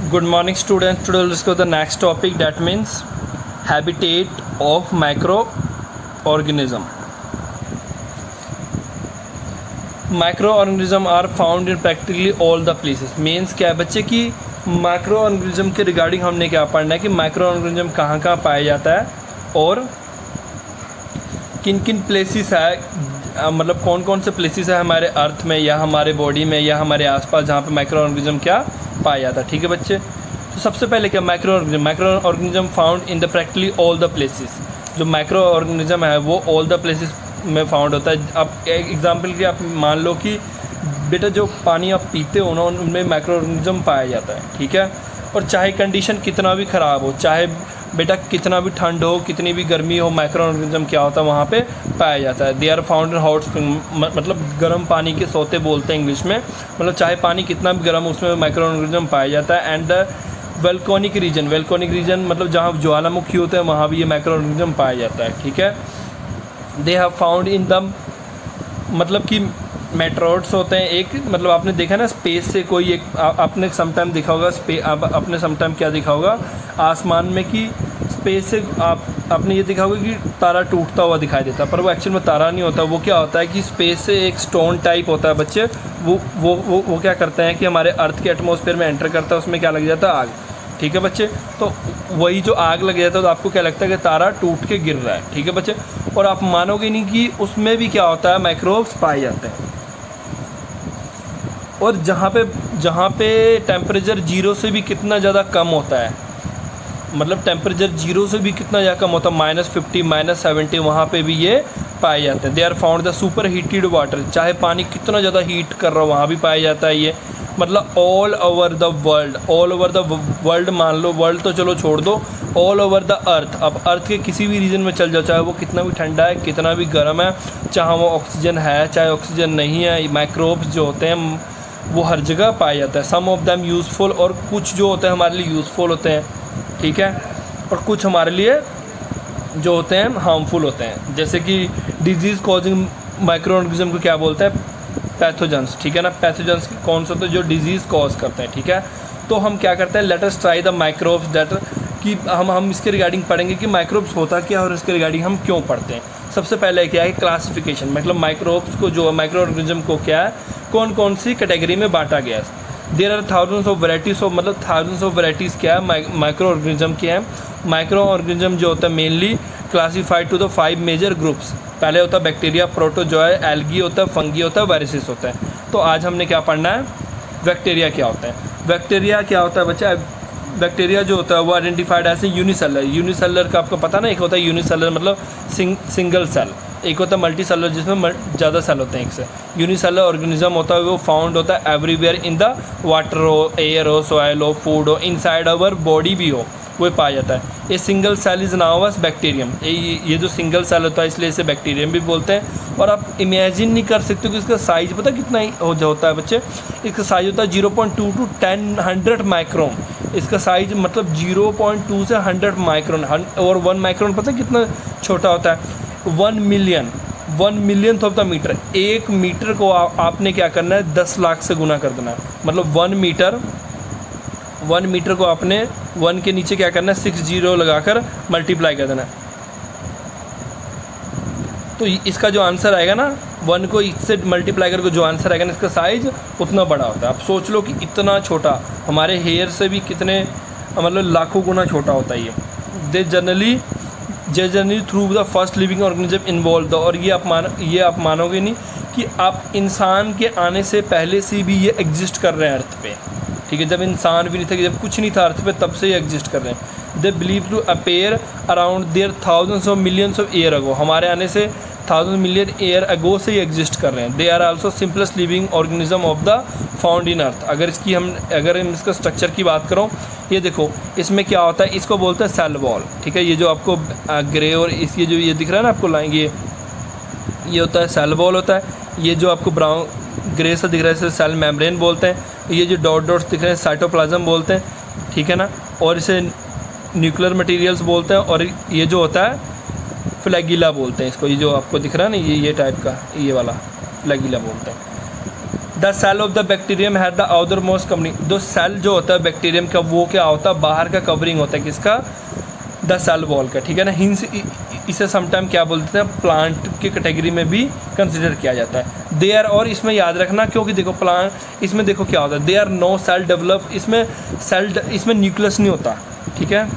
Good morning students. Today we'll discuss the next topic, that means habitat of microorganism. Microorganism are found in practically all the places. Means क्या है बच्चे कि microorganism के regarding हमने क्या पढ़ना है कि माइक्रोऑर्गेनिज्म कहाँ कहाँ पाया जाता है और किन किन प्लेसेस है, मतलब कौन कौन से प्लेसेस है हमारे अर्थ में या हमारे बॉडी में या हमारे आसपास जहाँ पे माइक्रोऑर्गेनिज्म क्या पाया जाता है। ठीक है बच्चे, तो सबसे पहले क्या microorganism found in the practically all the places. जो माइक्रोऑर्गेनिज्म है वो ऑल द प्लेसेस में फाउंड होता है। अब एक एग्जांपल की आप मान लो कि बेटा जो पानी आप पीते हो ना उनमें माइक्रोऑर्गेनिज्म पाया जाता है। ठीक है, और चाहे कंडीशन कितना भी ख़राब हो, चाहे बेटा कितना भी ठंड हो, कितनी भी गर्मी हो, माइक्रोऑर्गेनिज्म क्या होता है वहाँ पे पाया जाता है। They are found in hot spring, मतलब गर्म पानी के सोते बोलते हैं इंग्लिश में, मतलब चाहे पानी कितना भी गर्म हो उसमें माइक्रोऑर्गेनिज्म पाया जाता है। एंड द वोल्केनिक रीजन मतलब जहाँ ज्वालामुखी होते हैं वहाँ भी ये माइक्रोऑर्गेनिज्म पाया जाता है। ठीक है, they have found in the, मतलब कि मेट्रोड्स होते हैं एक, मतलब आपने देखा ना स्पेस से कोई एक आपने समटाइम देखा होगा आपने समटाइम क्या देखा होगा आसमान में कि स्पेस से आपने ये देखा होगा कि तारा टूटता हुआ दिखाई देता है, पर वो एक्चुअल में तारा नहीं होता। वो क्या होता है कि स्पेस से एक स्टोन टाइप होता है बच्चे, वो क्या करते हैं कि हमारे अर्थ के एटमॉस्फेयर में एंटर करता है, उसमें क्या लग जाता है आग। ठीक है बच्चे, तो वही जो आग लग जाता है तो आपको क्या लगता है कि तारा टूट के गिर रहा है। ठीक है बच्चे, और आप मानोगे नहीं कि उसमें भी क्या होता है माइक्रोब्स पाए जाते हैं। और जहाँ पे टेम्परेचर जीरो से भी कितना ज़्यादा कम होता है, मतलब टेम्परेचर जीरो से भी कितना ज़्यादा कम होता है, -50 -70, वहाँ पे भी ये पाए जाते हैं। They are found the super heated water, चाहे पानी कितना ज़्यादा हीट कर रहा हो वहाँ भी पाया जाता है ये, मतलब ऑल ओवर द वर्ल्ड मान लो, वर्ल्ड तो चलो छोड़ दो, ऑल ओवर द अर्थ। अब अर्थ के किसी भी रीजन में चल जाओ, चाहे वो कितना भी ठंडा है कितना भी गर्म है, चाहे वो ऑक्सीजन है चाहे ऑक्सीजन नहीं है, माइक्रोब्स जो होते हैं वो हर जगह पाया जाता है। सम ऑफ दैम यूज़फुल, और कुछ जो होते हैं हमारे लिए यूज़फुल होते हैं। ठीक है, और कुछ हमारे लिए जो होते हैं हार्मफुल होते हैं, जैसे कि डिजीज़ कॉजिंग माइक्रोऑर्गेनिज्म को क्या बोलते हैं, पैथोजेंस। ठीक है ना, पैथोजेंस कौन से होते हैं जो डिजीज़ कॉज करते हैं। ठीक है, तो हम क्या करते हैं, let us try the microbes that, कि हम इसके रिगार्डिंग पढ़ेंगे कि माइक्रोब्स होता क्या और इसके रिगार्डिंग हम क्यों पढ़ते हैं। सबसे पहले क्या है क्लासिफिकेशन, मतलब माइक्रोब्स को जो माइक्रोऑर्गेनिज्म को क्या है कौन कौन सी कैटेगरी में बांटा गया है। There are thousands of varieties of, मतलब थाउजेंड्स ऑफ वैराइटीज़ क्या है माइक्रोऑर्गेनिज्म के हैं। माइक्रोऑर्गेनिज्म जो होता है mainly classified to the 5 major groups. पहले होता है बैक्टीरिया, प्रोटोजोआ, एल्गी होता है, फंगी होता है, वायरसेस होता है। तो आज हमने क्या पढ़ना है, बैक्टीरिया क्या होता है। बैक्टीरिया क्या होता है बच्चा, बैक्टीरिया जो होता है वो आइडेंटिफाइड ऐसे यूनिसेलर का आपको पता ना, एक होता है यूनिसेलर मतलब सिंगल सेल, एक होता है मल्टी सेलर जिसमें ज़्यादा सेल होते हैं एक से। यूनिसेलर ऑर्गेनिज्म होता है वो फाउंड होता है एवरीवेयर इन द वाटर हो, एयर हो, सॉइल हो, फूड हो, इनसाइड आवर बॉडी भी हो, वो पाया जाता है। ये single cell is known as bacterium. ये जो सिंगल सेल होता है इसलिए इसे बैक्टीरियम भी बोलते हैं। और आप इमेजिन नहीं कर सकते कि इसका साइज़ पता कितना ही होता है बच्चे, इसका साइज़ होता है 0.2 to 100 माइक्रोन। इसका साइज मतलब 0.2 से 100 माइक्रोन, और 1 माइक्रोन पता कितना छोटा होता है, 1 million of the meter. 1 meter को आपने क्या करना है 10 लाख से गुना कर देना है, मतलब 1 मीटर को आपने 1 के नीचे क्या करना है 6 जीरो लगाकर मल्टीप्लाई कर देना है। तो इसका जो आंसर आएगा ना 1 को इससे मल्टीप्लाई करके जो आंसर आएगा ना इसका साइज़ उतना बड़ा होता है। आप सोच लो कि इतना छोटा, हमारे हेयर से भी कितने मतलब लाखों गुना छोटा होता है ये। They generally through the first living organism involve. और ये आप मानोगे नहीं कि आप इंसान के आने से पहले से भी ये एग्जिस्ट कर रहे हैं अर्थ पे। ठीक है, जब इंसान भी नहीं था, जब कुछ नहीं था अर्थ पे, तब से ये एग्जिस्ट कर रहे हैं। They believe to appear around there thousands of millions of year ago, हमारे आने से 1000 मिलियन ईयर अगो से ही एग्जिस्ट कर रहे हैं। They are also simplest living organism of the found in earth. अगर हम इसका स्ट्रक्चर की बात करूँ, ये देखो इसमें क्या होता है, इसको बोलते हैं सेल वॉल। ठीक है, ये जो आपको ग्रे और इसके जो ये दिख रहा है ना आपको लाइन, ये होता है सेल वॉल होता है। ये जो आपको ब्राउन ग्रे सा दिख रहा है इसे सेल मेम्ब्रेन बोलते हैं। ये जो डॉट्स दिख रहे हैं साइटोप्लाज्म बोलते हैं। ठीक है ना, और इसे न्यूक्लियर मटेरियल्स बोलते हैं। और ये जो होता है फ्लैगिला बोलते हैं इसको, ये जो आपको दिख रहा है ना ये टाइप का, ये वाला फ्लैगिला बोलते हैं। The cell of the bacterium had the outer most covering. जो सेल जो होता है बैक्टीरियम का वो क्या होता है, बाहर का कवरिंग होता है, किसका, द सेल वॉल का, ठीक है ना। हिंस इसे समटाइम क्या बोलते हैं, प्लांट की कैटेगरी में भी कंसिडर किया जाता है। दे आर, और इसमें याद रखना क्योंकि देखो प्लांट, इसमें देखो क्या होता है, they are no cell develop, इसमें सेल, इसमें न्यूक्लियस नहीं होता, ठीक है।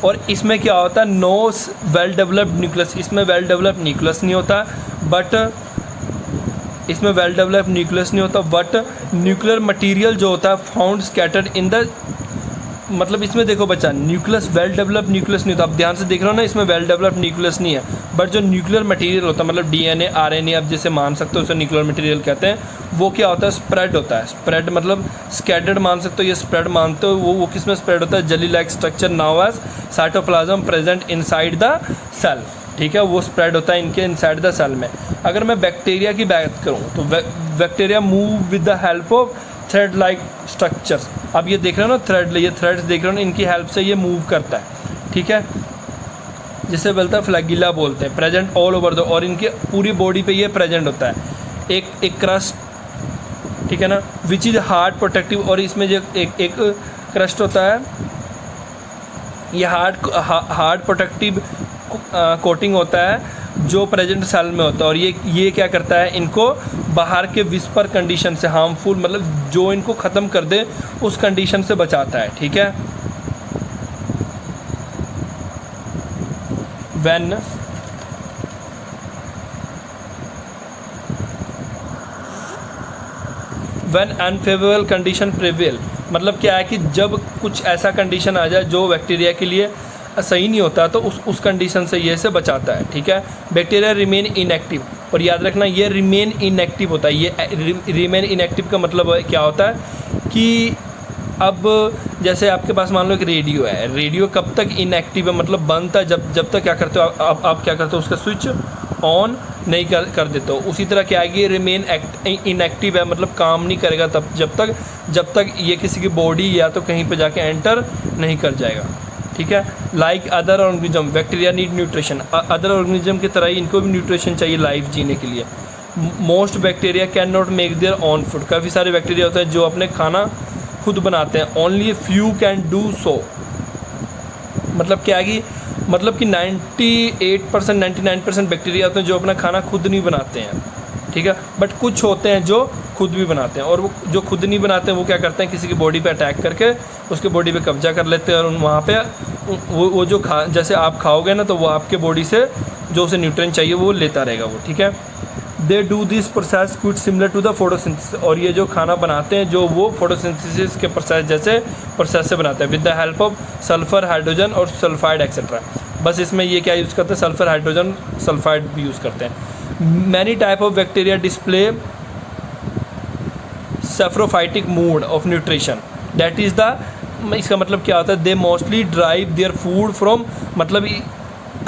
और इसमें क्या होता है, नो वेल डेवलप्ड न्यूक्लियस, इसमें वेल डेवलप्ड न्यूक्लियस नहीं होता, बट इसमें वेल डेवलप्ड न्यूक्लियस नहीं होता, बट न्यूक्लियर मटेरियल जो होता है फाउंड स्कैटर्ड इन द, मतलब इसमें देखो बच्चा, न्यूक्लियस वेल डेवलप्ड न्यूक्लियस नहीं होता, आप ध्यान से देख रहे हो ना, इसमें वेल डेवलप्ड न्यूक्लियस नहीं है, बट जो न्यूक्लियर मटेरियल होता है, मतलब डीएनए आरएनए आप जैसे मान सकते हो, उसे न्यूक्लियर मटेरियल कहते हैं, वो क्या होता है, स्प्रेड होता है। स्प्रेड मतलब स्कैटर्ड मान सकते हो, ये स्प्रेड मानते हो, वो किस में स्प्रेड होता है, jelly like structure known as cytoplasm present inside the cell, ठीक है, वो स्प्रेड होता है इनके इनसाइड द सेल में। अगर मैं बैक्टीरिया की बात करूँ तो bacteria move with the help of thread like structures. अब ये देख रहे हो ना थ्रेड, ये थ्रेड्स देख रहे हो ना, इनकी हेल्प से ये मूव करता है, ठीक है, जिसे बोलता है फ्लैगिला बोलते हैं, प्रेजेंट ऑल ओवर द, और इनकी पूरी बॉडी पे ये प्रेजेंट होता है। एक क्रस्ट, ठीक है ना, विच इज़ हार्ड प्रोटेक्टिव, और इसमें जो एक क्रस्ट होता है, ये हार्ड प्रोटेक्टिव कोटिंग होता है जो प्रेजेंट सेल में होता है, और ये क्या करता है, इनको बाहर के विस्पर कंडीशन से, हार्मफुल मतलब जो इनको ख़त्म कर दे उस कंडीशन से बचाता है, ठीक है। व्हेन अनफेवरेबल कंडीशन प्रिवेल, मतलब क्या है कि जब कुछ ऐसा कंडीशन आ जाए जो बैक्टीरिया के लिए सही नहीं होता, तो उस कंडीशन से ये से बचाता है, ठीक है। बैक्टीरिया रिमेन इनएक्टिव, और याद रखना ये रिमेन इनएक्टिव होता है। ये रिमेन इनएक्टिव का मतलब क्या होता है कि अब जैसे आपके पास मान लो एक रेडियो है, रेडियो कब तक इनएक्टिव है, मतलब बंद था जब तक क्या करते हो आप क्या करते हो, उसका स्विच ऑन नहीं कर देते हो। उसी तरह क्या है कि रिमेन इनएक्टिव है, मतलब काम नहीं करेगा तब जब तक ये किसी की बॉडी या तो कहीं पे जाके एंटर नहीं कर जाएगा, ठीक है। Like other organism, bacteria need nutrition, other organism की तरह ही इनको भी न्यूट्रिशन चाहिए लाइफ जीने के लिए। Most bacteria can not make their own food, काफ़ी सारे बैक्टीरिया होते हैं जो अपने खाना खुद बनाते हैं। Only few can do so, मतलब क्या है कि 98% 99% बैक्टीरिया होते हैं जो अपना खाना खुद नहीं बनाते हैं, ठीक है, बट कुछ होते हैं जो खुद भी बनाते हैं, और वो जो खुद नहीं बनाते हैं वो क्या करते हैं, किसी की बॉडी पे अटैक करके उसके बॉडी पे कब्जा कर लेते हैं, और वहाँ पे वो जो जैसे आप खाओगे ना तो वो आपके बॉडी से जो उसे न्यूट्रिएंट चाहिए वो लेता रहेगा वो, ठीक है। They do this process quite similar to the photosynthesis, और ये जो खाना बनाते हैं जो वो फोटोसिंथेसिस के प्रोसेस जैसे प्रोसेस से बनाते हैं, with the help of sulphur, hydrogen और सल्फाइड एक्सेट्रा। बस इसमें ये क्या यूज़ करते हैं, सल्फर, हाइड्रोजन, सल्फाइड भी यूज़ करते हैं। Many type of bacteria display saprophytic mode of nutrition, that is the, इसका मतलब क्या होता है, they mostly drive their food from, मतलब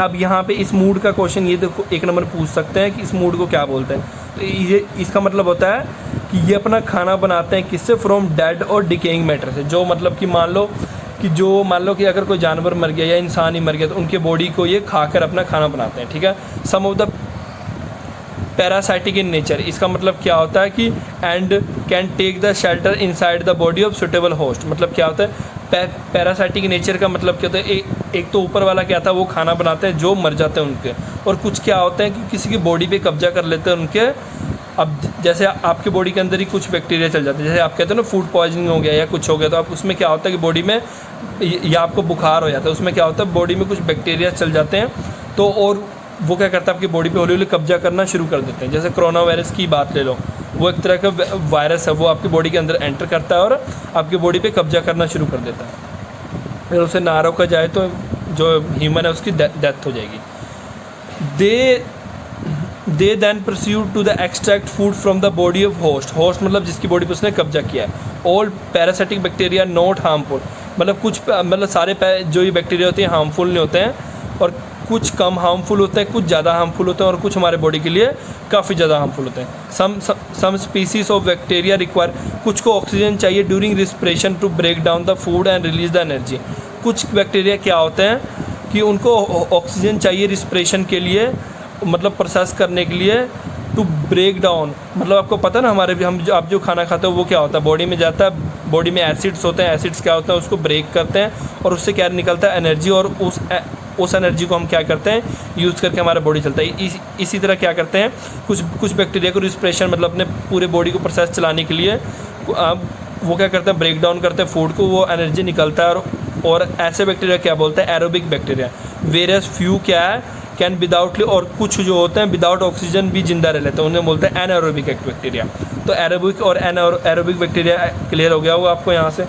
अब यहाँ पे इस मूड का क्वेश्चन ये देखो 1 नंबर पूछ सकते हैं कि इस मूड को क्या बोलते हैं, तो ये इसका मतलब होता है कि ये अपना खाना बनाते हैं किससे, फ्रॉम डेड और डिकेइंग मैटर से, जो मतलब कि मान लो कि अगर कोई जानवर मर गया या इंसान ही मर गया तो उनके बॉडी को ये खाकर अपना खाना बनाते हैं, ठीक है। Some of the parasitic in nature, इसका मतलब क्या होता है कि and can take the shelter inside the body of suitable host, मतलब क्या होता है पैरासाइटिक नेचर का मतलब क्या होता है, एक तो ऊपर वाला क्या था वो खाना बनाते हैं जो मर जाते हैं उनके, और कुछ क्या होते हैं कि किसी की बॉडी पे कब्जा कर लेते हैं उनके। अब जैसे आपके बॉडी के अंदर ही कुछ बैक्टीरिया चल जाते हैं, जैसे आप कहते हो ना फूड पॉइजनिंग हो गया या कुछ हो गया, तो आप उसमें क्या होता है कि बॉडी में या आपको बुखार हो जाता है, उसमें क्या होता है बॉडी में कुछ बैक्टीरिया चल जाते हैं, तो और वो क्या करता है आपकी बॉडी पे हौली हौली कब्जा करना शुरू कर देते हैं। जैसे कोरोना वायरस की बात ले लो, वो एक तरह का वायरस है, वो आपकी बॉडी के अंदर एंटर करता है और आपकी बॉडी पे कब्जा करना शुरू कर देता है, फिर उसे ना रोका जाए तो जो ह्यूमन है उसकी डेथ हो जाएगी। They then pursue to the extract food from the body of host, host मतलब जिसकी बॉडी पे उसने कब्जा किया है। All parasitic bacteria not harmful, मतलब सारे जो ये बैक्टीरिया होते हैं हार्मफुल नहीं होते हैं, और कुछ कम हार्मफुल होते हैं, कुछ ज़्यादा हार्मफुल होते हैं, और कुछ हमारे बॉडी के लिए काफ़ी ज़्यादा हार्मफुल होते हैं। Some species of bacteria require, कुछ को ऑक्सीजन चाहिए during respiration to break down the food and release the energy. कुछ बैक्टीरिया क्या होते हैं कि उनको ऑक्सीजन चाहिए रिस्पिरेशन के लिए, मतलब प्रोसेस करने के लिए टू ब्रेक डाउन, मतलब आपको पता है ना हमारे भी, हम जो आप जो खाना खाते हो वो क्या होता है, बॉडी में जाता है, बॉडी में एसिड्स होते हैं, एसिड्स क्या होता है उसको ब्रेक करते हैं और उससे क्या निकलता है एनर्जी, और उस एनर्जी को हम क्या करते हैं यूज़ करके हमारा बॉडी चलता है। इसी तरह क्या करते हैं कुछ बैक्टीरिया को रिस्पिरेशन, मतलब अपने पूरे बॉडी को प्रोसेस चलाने के लिए वो क्या करते हैं ब्रेक डाउन करते हैं फूड को, वो एनर्जी निकलता है। और ऐसे बैक्टीरिया क्या बोलते हैं एरोबिक बैक्टीरिया। वेरियस फ्यू क्या है कैन विदाउट, और कुछ जो होते हैं विदाउट ऑक्सीजन भी जिंदा रह लेते हैं, उन्हें बोलते हैं एनारोबिक बैक्टीरिया। तो एरोबिक और एनारोबिक बैक्टीरिया क्लियर हो गया होगा आपको यहाँ से।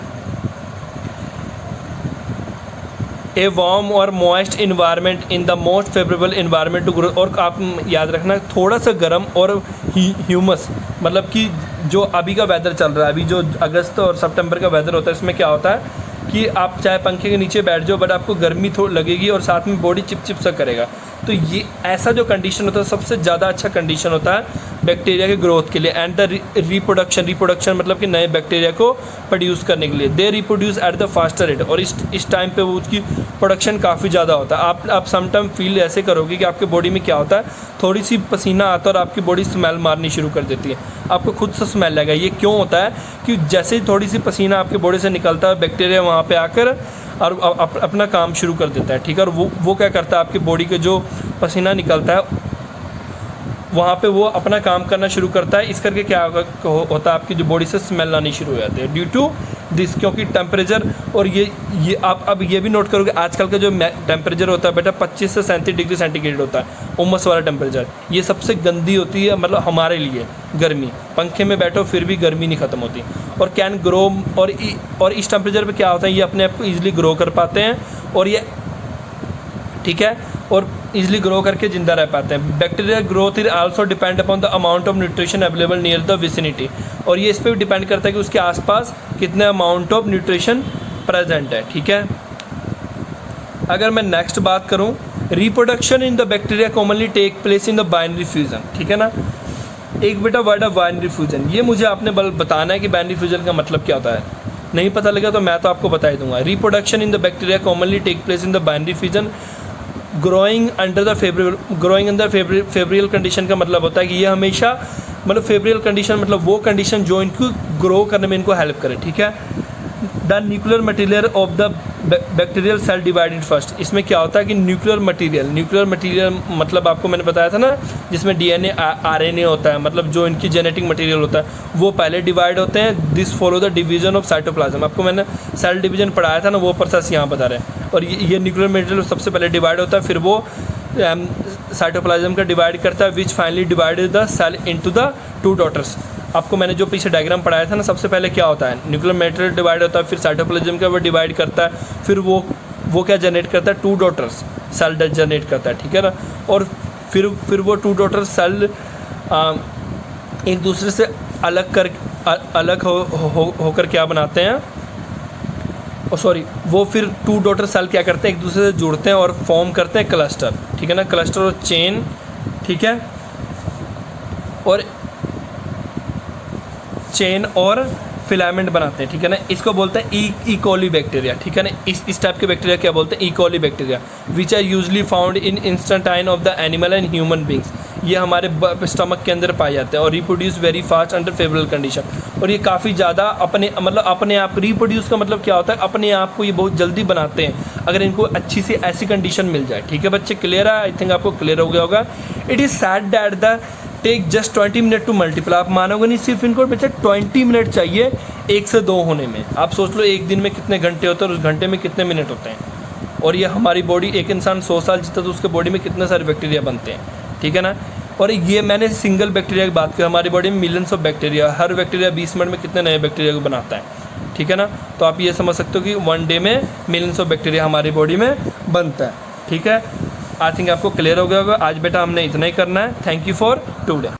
ए वार्म और moist environment in the most favourable environment to grow, और आप याद रखना थोड़ा सा गर्म और ह्यूमस, मतलब कि जो अभी का वेदर चल रहा है, अभी जो अगस्त और सितंबर का वेदर होता है, इसमें क्या होता है कि आप चाहे पंखे के नीचे बैठ जाओ बट आपको गर्मी लगेगी और साथ में बॉडी चिप सा करेगा। तो ये ऐसा जो कंडीशन होता है सबसे ज़्यादा अच्छा कंडीशन होता है बैक्टीरिया के ग्रोथ के लिए। एंड द रिप्रोडक्शन मतलब कि नए बैक्टीरिया को प्रोड्यूस करने के लिए। They reproduce at the faster rate, और इस टाइम पे वो उसकी प्रोडक्शन काफ़ी ज़्यादा होता है। आप समटाइम फील ऐसे करोगे कि आपके बॉडी में क्या होता है, थोड़ी सी पसीना आता है और आपकी बॉडी स्मेल मारनी शुरू कर देती है, आपको खुद से स्मेल लगेगा। ये क्यों होता है कि जैसे ही थोड़ी सी पसीना आपके बॉडी से निकलता है, बैक्टीरिया वहाँ पे आकर और अपना काम शुरू कर देता है, ठीक है। और वो क्या करता है, आपकी बॉडी के जो पसीना निकलता है वहाँ पे वो अपना काम करना शुरू करता है। इस करके क्या होता है, आपकी जो बॉडी से स्मेल आनी शुरू हो जाती है ड्यू टू दिस, क्योंकि टेम्परेचर। और ये आप अब ये भी नोट करोगे, आजकल का जो टेम्परेचर होता है बेटा 25 से 37 डिग्री सेंटीग्रेड होता है, उमस वाला टेम्परेचर। ये सबसे गंदी होती है, मतलब हमारे लिए गर्मी। पंखे में बैठो फिर भी गर्मी नहीं ख़त्म होती। और कैन ग्रो, और इस टेम्परेचर पे क्या होता है, ये अपने आप को ईजिली ग्रो कर पाते हैं, और ये ठीक है, और इजीली ग्रो करके जिंदा रह पाते हैं। Bacteria growth is also depend upon the amount of nutrition available near the vicinity, और ये इस पर भी डिपेंड करता है कि उसके आसपास कितने अमाउंट ऑफ न्यूट्रिशन प्रेजेंट है, ठीक है। अगर मैं नेक्स्ट बात करूं, reproduction in the bacteria commonly take place in the binary fusion, ठीक है ना। एक बेटा वर्ड है बाइनरी फ्यूजन, ये मुझे आपने बताना है कि बाइनरी फ्यूजन का मतलब क्या होता है। नहीं पता लगा तो मैं तो आपको बता ही दूंगा। Reproduction in the bacteria commonly take place in the binary fusion growing under favourable condition का मतलब होता है कि ये हमेशा, मतलब फेवरियल कंडीशन मतलब वो कंडीशन जो इनको ग्रो करने में इनको हेल्प करे, ठीक है। The nuclear material of the bacterial cell divided first, इसमें क्या होता है कि न्यूक्लियर मटीरियल मतलब आपको मैंने बताया था ना, जिसमें डीएनए आरएनए होता है, मतलब जो इनकी जेनेटिक मटीरियल होता है वो पहले डिवाइड होते हैं। This follow the division of cytoplasm, आपको मैंने सेल डिवीजन पढ़ाया था ना, वो प्रोसेस यहाँ बता रहे हैं। और ये न्यूक्लियर मटीरियल सबसे पहले डिवाइड होता है, फिर वो साइटोप्लाज्म का डिवाइड करता है, which finally divided the cell into the 2 daughters. आपको मैंने जो पीछे डायग्राम पढ़ाया था ना, सबसे पहले क्या होता है, न्यूक्लियर मटीरियल डिवाइड होता है, फिर साइटोप्लाज्म का वो डिवाइड करता है, फिर वो क्या जनरेट करता है, 2 डॉटर्स सेल जनरेट करता है, ठीक है ना। और फिर वो 2 डॉटर्स सेल एक दूसरे से अलग होकर क्या बनाते हैं, वो फिर 2 डॉटर सेल क्या करते हैं, एक दूसरे से जुड़ते हैं और फॉर्म करते हैं क्लस्टर, ठीक है ना। क्लस्टर और चेन, ठीक है, और चेन और फिलामेंट बनाते हैं, ठीक है ना। इसको बोलते हैं ई कोली बैक्टीरिया, ठीक है ना। इस टाइप के बैक्टीरिया क्या बोलते हैं, E coli bacteria, which are usually found in intestine of the animal and human beings. ये हमारे स्टमक के अंदर पाए जाते हैं और reproduce very fast under favourable condition. और ये काफ़ी ज़्यादा अपने आप रिप्रोड्यूस का मतलब क्या होता है, अपने आप को ये बहुत जल्दी बनाते हैं अगर इनको अच्छी सी ऐसी कंडीशन मिल जाए, ठीक है बच्चे। क्लियर है, आई थिंक आपको क्लियर हो गया होगा। It is said that the take just 20 minute to multiply. आप मानोगे नहीं, सिर्फ इनको बच्चा 20 मिनट चाहिए 1 से 2 होने में। आप सोच लो एक दिन में कितने घंटे होते हैं और उस घंटे में कितने मिनट होते हैं। और ये हमारी बॉडी, एक इंसान 100 साल जीता तो उसके बॉडी में कितने सारे बैक्टीरिया बनते हैं, ठीक है ना। और ये मैंने सिंगल बैक्टीरिया की बात की, हमारी बॉडी में millions of bacteria, her bacteria 20 minute में कितने नए बैक्टीरिया को बनाता है, ठीक है ना। तो आप ये समझ सकते हो कि 1 डे में मिलियंस ऑफ बैक्टीरिया हमारी बॉडी में बनता है, ठीक है। आई थिंक आपको क्लियर हो गया होगा। आज बेटा हमने इतना ही करना है। Thank you for today.